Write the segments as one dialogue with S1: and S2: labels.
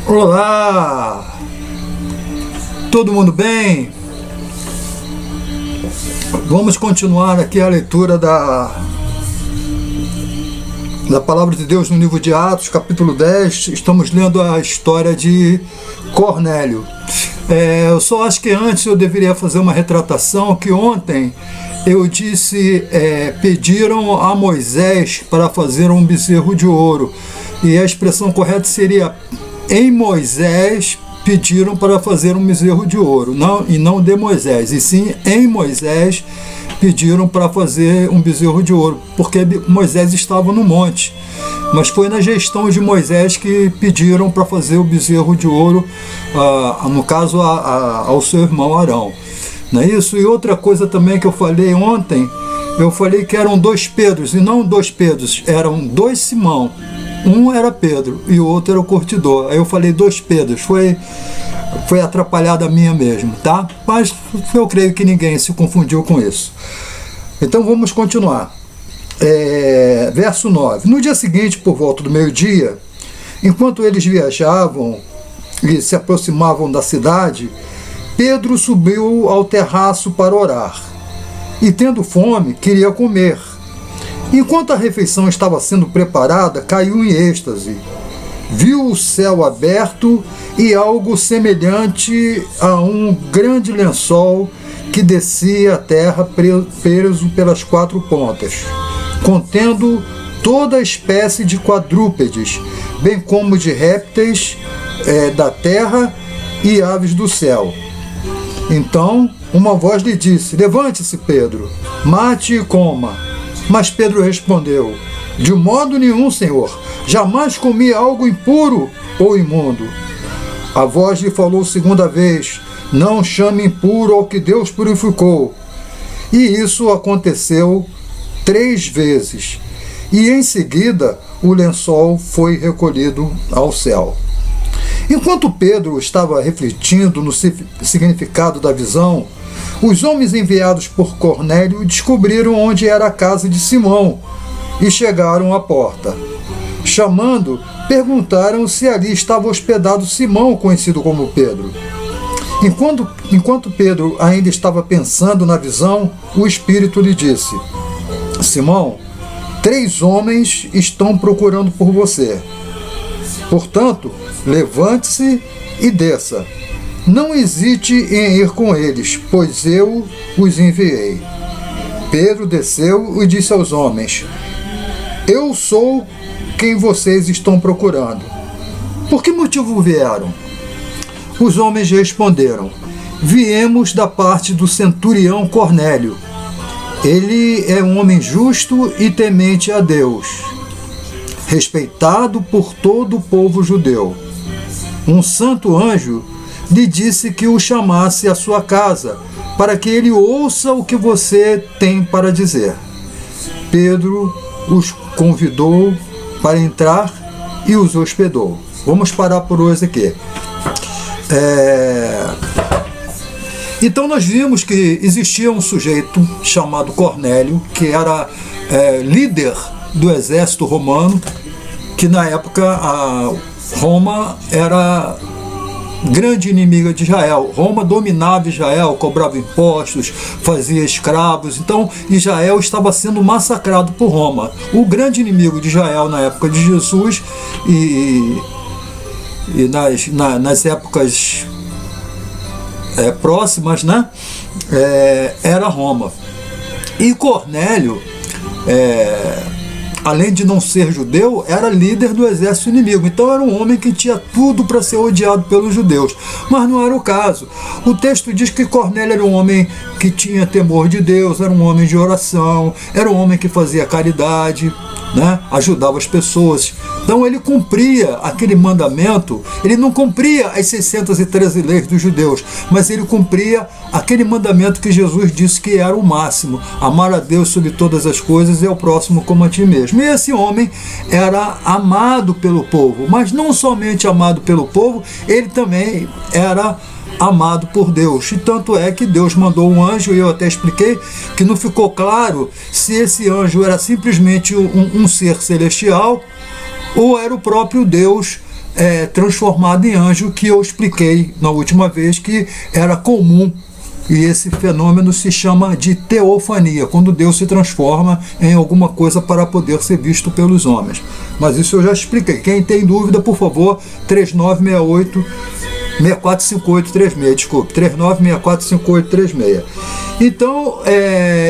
S1: Olá! Todo mundo bem? Vamos continuar aqui a leitura da Palavra de Deus no livro de Atos, capítulo 10. Estamos lendo a história de Cornélio. Eu só acho que antes eu deveria fazer uma retratação, que ontem eu disse, pediram a Moisés para fazer um bezerro de ouro. E a expressão correta seria: em Moisés pediram para fazer um bezerro de ouro, não de Moisés, e sim em Moisés pediram para fazer um bezerro de ouro, porque Moisés estava no monte, mas foi na gestão de Moisés que pediram para fazer o bezerro de ouro, no caso ao seu irmão Arão, não é isso? E outra coisa também que eu falei ontem, eu falei que eram dois Pedros, e não dois Pedros, eram dois Simão. Um era Pedro e o outro era o curtidor. Aí eu falei dois Pedros, foi atrapalhada minha mesmo, tá? Mas eu creio que ninguém se confundiu com isso. Então vamos continuar. Verso 9. No dia seguinte, por volta do meio-dia, enquanto eles viajavam e se aproximavam da cidade, Pedro subiu ao terraço para orar. E tendo fome, queria comer. Enquanto a refeição estava sendo preparada, caiu em êxtase. Viu o céu aberto e algo semelhante a um grande lençol que descia à terra preso pelas quatro pontas, contendo toda espécie de quadrúpedes, bem como de répteis da terra e aves do céu. Então uma voz lhe disse: levante-se, Pedro, mate e coma. Mas Pedro respondeu: de modo nenhum, Senhor, jamais comi algo impuro ou imundo. A voz lhe falou segunda vez: não chame impuro ao que Deus purificou. E isso aconteceu 3 vezes. E em seguida o lençol foi recolhido ao céu. Enquanto Pedro estava refletindo no significado da visão, os homens enviados por Cornélio descobriram onde era a casa de Simão e chegaram à porta. Chamando, perguntaram se ali estava hospedado Simão, conhecido como Pedro. Enquanto Pedro ainda estava pensando na visão, o Espírito lhe disse: Simão, 3 homens estão procurando por você. Portanto, levante-se e desça. Não hesite em ir com eles, pois eu os enviei. Pedro desceu e disse aos homens: eu sou quem vocês estão procurando. Por que motivo vieram? Os homens responderam: viemos da parte do centurião Cornélio. Ele é um homem justo e temente a Deus, respeitado por todo o povo judeu. Um santo anjo lhe disse que o chamasse à sua casa, para que ele ouça o que você tem para dizer. Pedro os convidou para entrar e os hospedou. Vamos parar por hoje aqui. Então nós vimos que existia um sujeito chamado Cornélio, que era líder do exército romano, que na época Roma era grande inimiga de Israel. Roma dominava Israel, cobrava impostos, fazia escravos. Então Israel estava sendo massacrado por Roma. O grande inimigo de Israel na época de Jesus e nas épocas próximas, né, era Roma. E Cornélio, além de não ser judeu, era líder do exército inimigo. Então era um homem que tinha tudo para ser odiado pelos judeus. Mas não era o caso. O texto diz que Cornélio era um homem que tinha temor de Deus, era um homem de oração, era um homem que fazia caridade, né? Ajudava as pessoas. Então ele cumpria aquele mandamento. Ele não cumpria as 613 leis dos judeus, mas ele cumpria aquele mandamento que Jesus disse que era o máximo: amar a Deus sobre todas as coisas e ao próximo como a ti mesmo. E esse homem era amado pelo povo, mas não somente amado pelo povo, ele também era amado por Deus. E tanto é que Deus mandou um anjo, e eu até expliquei que não ficou claro se esse anjo era simplesmente um ser celestial ou era o próprio Deus transformado em anjo, que eu expliquei na última vez que era comum. E esse fenômeno se chama de teofania, quando Deus se transforma em alguma coisa para poder ser visto pelos homens. Mas isso eu já expliquei. Quem tem dúvida, por favor, 3968-645836, desculpe, 39645836. Então,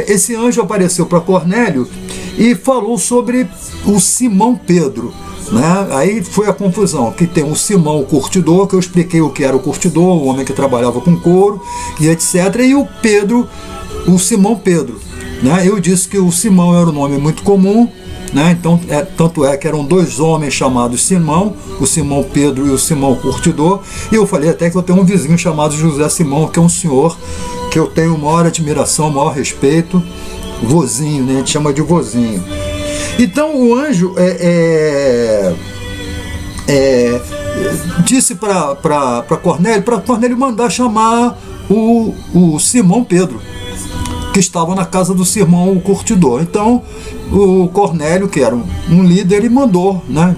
S1: esse anjo apareceu para Cornélio e falou sobre o Simão Pedro. Né? Aí foi a confusão, que tem o Simão, o curtidor, que eu expliquei o que era o curtidor, o homem que trabalhava com couro e etc. E o Pedro, o Simão Pedro. Né? Eu disse que o Simão era um nome muito comum, né? Então, tanto é que eram dois homens chamados Simão, o Simão Pedro e o Simão Curtidor. E eu falei até que eu tenho um vizinho chamado José Simão, que é um senhor que eu tenho maior admiração, maior respeito, vozinho, né? A gente chama de vozinho. Então o anjo disse para Cornélio mandar chamar o Simão Pedro, que estava na casa do Simão o Curtidor. Então o Cornélio, que era um líder, ele mandou, né?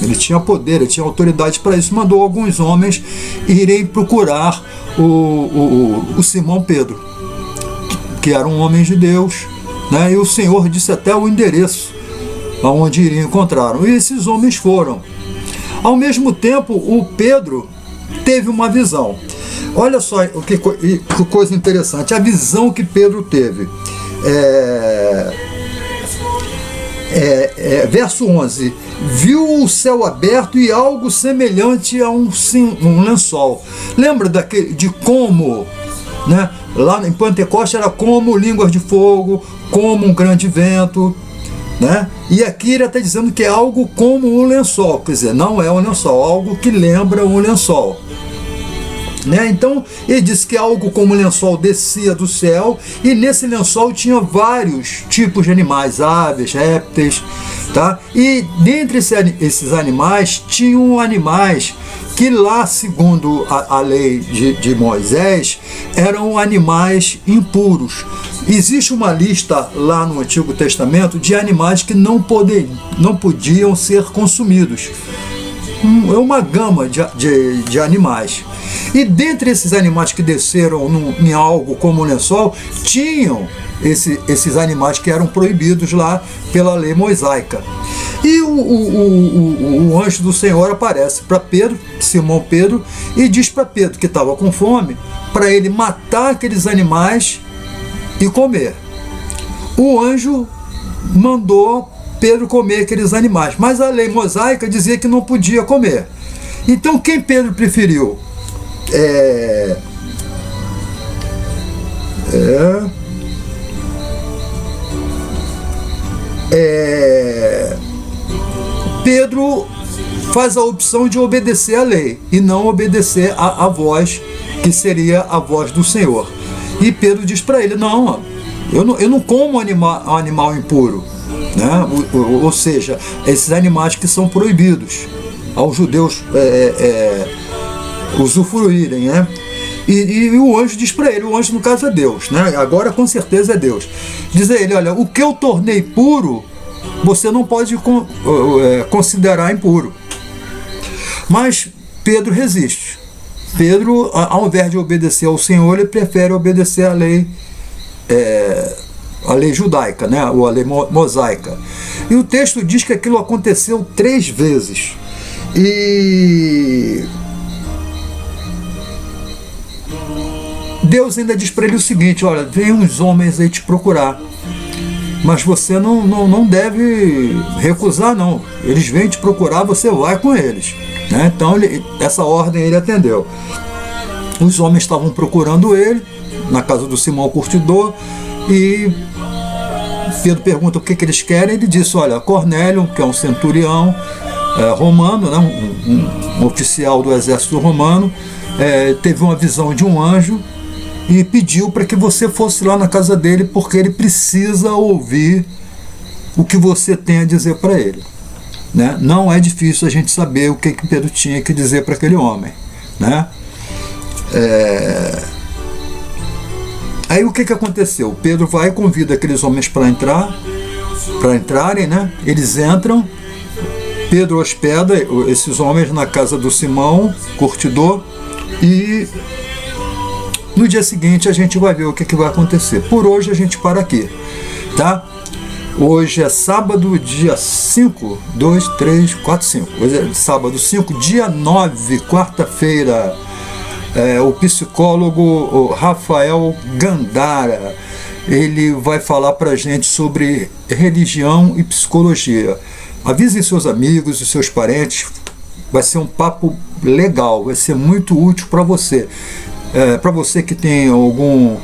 S1: Ele tinha poder, ele tinha autoridade para isso, mandou alguns homens irem procurar o Simão Pedro, que era um homem de Deus, né? E o Senhor disse até o endereço aonde iriam encontrar. E esses homens foram. Ao mesmo tempo, o Pedro teve uma visão. Olha só que coisa interessante, a visão que Pedro teve. Verso 11: viu o céu aberto e algo semelhante a um lençol. Lembra de como, né? Lá em Pentecostes era como línguas de fogo, como um grande vento, né? E aqui ele está dizendo que é algo como um lençol, quer dizer, não é um lençol, algo que lembra um lençol, né? Então ele disse que algo como um lençol descia do céu, e nesse lençol tinha vários tipos de animais, aves, répteis, tá? E dentre esses animais tinham animais que lá, segundo a lei de Moisés, eram animais impuros. Existe uma lista lá no Antigo Testamento de animais que não podiam ser consumidos. É uma gama de animais. E dentre esses animais que desceram em algo como o lençol, tinham esses animais que eram proibidos lá pela lei mosaica. E o anjo do Senhor aparece para Pedro, Simão Pedro, e diz para Pedro, que estava com fome, para ele matar aqueles animais e comer. O anjo mandou Pedro comer aqueles animais, mas a lei mosaica dizia que não podia comer. Então quem Pedro preferiu? Pedro faz a opção de obedecer à lei e não obedecer à voz, que seria a voz do Senhor. E Pedro diz para ele: não, eu não como animal impuro, né? Ou seja, esses animais que são proibidos aos judeus usufruírem, né? E o anjo diz para ele, o anjo no caso é Deus, né? Agora com certeza é Deus, diz a ele: olha, o que eu tornei puro, você não pode considerar impuro. Mas Pedro resiste. Pedro, ao invés de obedecer ao Senhor, ele prefere obedecer à lei judaica, né? Ou a lei mosaica. E o texto diz que aquilo aconteceu 3 vezes. E Deus ainda diz para ele o seguinte: olha, vem uns homens aí te procurar, mas você não deve recusar, não. Eles vêm te procurar, você vai com eles, né? Então essa ordem ele atendeu. Os homens estavam procurando ele na casa do Simão Curtidor, e Pedro pergunta o que eles querem. Ele disse: olha, Cornélio, que é um centurião romano, né? um oficial do exército romano, teve uma visão de um anjo e pediu para que você fosse lá na casa dele, porque ele precisa ouvir o que você tem a dizer para ele, né? Não é difícil a gente saber o que Pedro tinha que dizer para aquele homem, né? Aí o que aconteceu? Pedro vai e convida aqueles homens para entrarem, né? Eles entram, Pedro hospeda esses homens na casa do Simão, curtidor, e no dia seguinte a gente vai ver o que vai acontecer. Por hoje a gente para aqui, tá? Hoje é sábado, dia 5, 2, 3, 4, 5. Hoje é sábado 5, dia 9, quarta-feira. O psicólogo Rafael Gandara, ele vai falar pra gente sobre religião e psicologia. Avisem seus amigos e seus parentes, vai ser um papo legal, vai ser muito útil para você. Para você que tem algum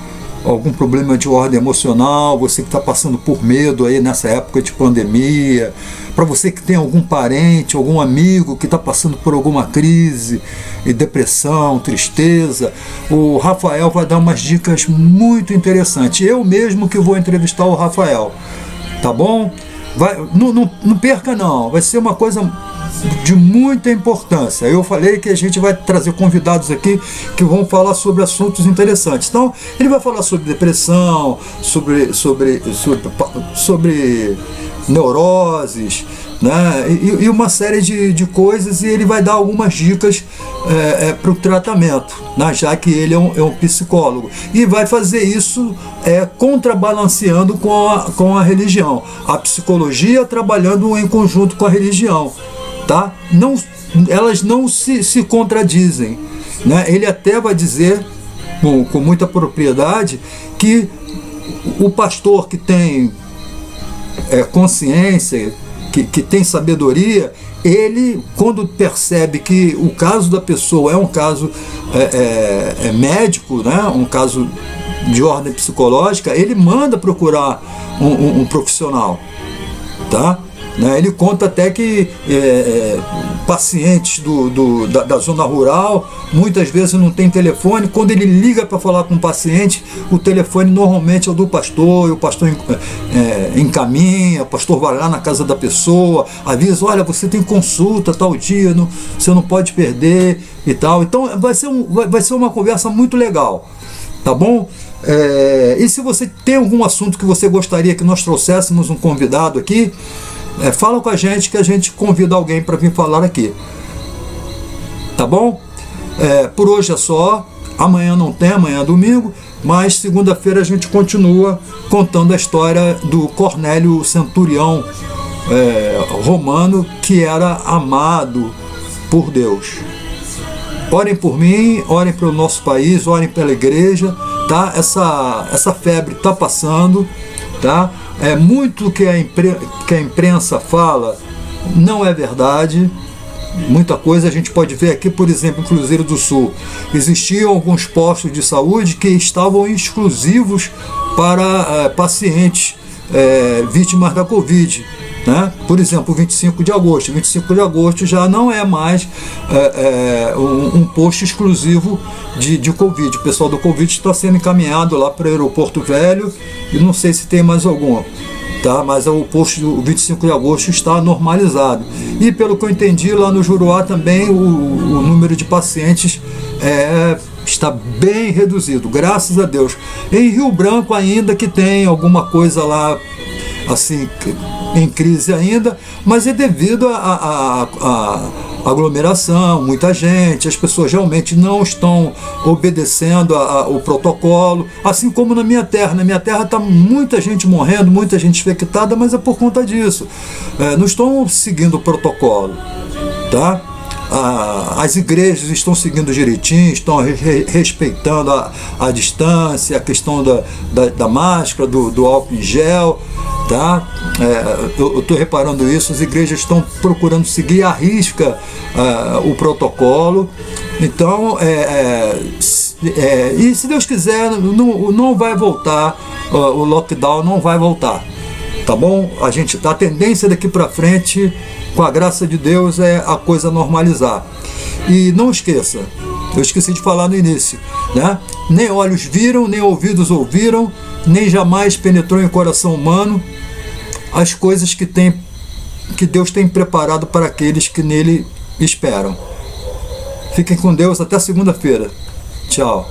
S1: problema de ordem emocional, você que está passando por medo aí nessa época de pandemia, para você que tem algum parente, algum amigo que está passando por alguma crise, e depressão, tristeza, o Rafael vai dar umas dicas muito interessantes. Eu mesmo que vou entrevistar o Rafael, tá bom? Não perca não, vai ser uma coisa de muita importância. Eu falei que a gente vai trazer convidados aqui que vão falar sobre assuntos interessantes. Então, ele vai falar sobre depressão, sobre neuroses, né? E uma série de coisas, e ele vai dar algumas dicas para o tratamento, né? Já que ele é um psicólogo, e vai fazer isso contrabalanceando com a religião, a psicologia trabalhando em conjunto com a religião, tá? Elas não se contradizem, né? Ele até vai dizer com muita propriedade que o pastor que tem consciência, que tem sabedoria, ele, quando percebe que o caso da pessoa é um caso médico, né? Um caso de ordem psicológica, ele manda procurar um profissional, tá? Ele conta até que pacientes da zona rural muitas vezes não tem telefone. Quando ele liga para falar com o paciente, o telefone normalmente é o do pastor, e o pastor encaminha, o pastor vai lá na casa da pessoa, avisa: olha, você tem consulta tal dia, você não pode perder e tal. Então vai ser uma conversa muito legal, tá bom? E se você tem algum assunto que você gostaria que nós trouxéssemos um convidado aqui, fala com a gente que a gente convida alguém para vir falar aqui, tá bom? Por hoje é só. Amanhã não tem, amanhã é domingo, mas segunda-feira a gente continua contando a história do Cornélio centurião romano, que era amado por Deus. Orem por mim, orem pelo nosso país, orem pela igreja, tá? Essa febre está passando, tá? Muito que a imprensa fala não é verdade. Muita coisa a gente pode ver aqui, por exemplo, em Cruzeiro do Sul. Existiam alguns postos de saúde que estavam exclusivos para pacientes vítimas da Covid, né? Por exemplo, 25 de agosto. 25 de agosto já não é mais um posto exclusivo de Covid. O pessoal do Covid está sendo encaminhado lá para o Aeroporto Velho, e não sei se tem mais algum, tá? Mas o posto do 25 de agosto está normalizado. E pelo que eu entendi, lá no Juruá também o número de pacientes está bem reduzido, graças a Deus. Em Rio Branco ainda que tem alguma coisa lá assim em crise ainda, mas é devido a aglomeração, muita gente, as pessoas realmente não estão obedecendo o protocolo, assim como na minha terra. Na minha terra está muita gente morrendo, muita gente infectada, mas é por conta disso. Não estão seguindo o protocolo, tá? As igrejas estão seguindo direitinho, estão respeitando a distância, a questão da máscara, do álcool em gel, tá? Eu estou reparando isso. As igrejas estão procurando seguir à risca o protocolo. Então, e se Deus quiser, não vai voltar, o lockdown não vai voltar, tá bom? A tendência daqui para frente, com a graça de Deus, é a coisa normalizar. E não esqueça, eu esqueci de falar no início, né? Nem olhos viram, nem ouvidos ouviram, nem jamais penetrou em coração humano as coisas que Deus tem preparado para aqueles que nele esperam. Fiquem com Deus, até segunda-feira. Tchau.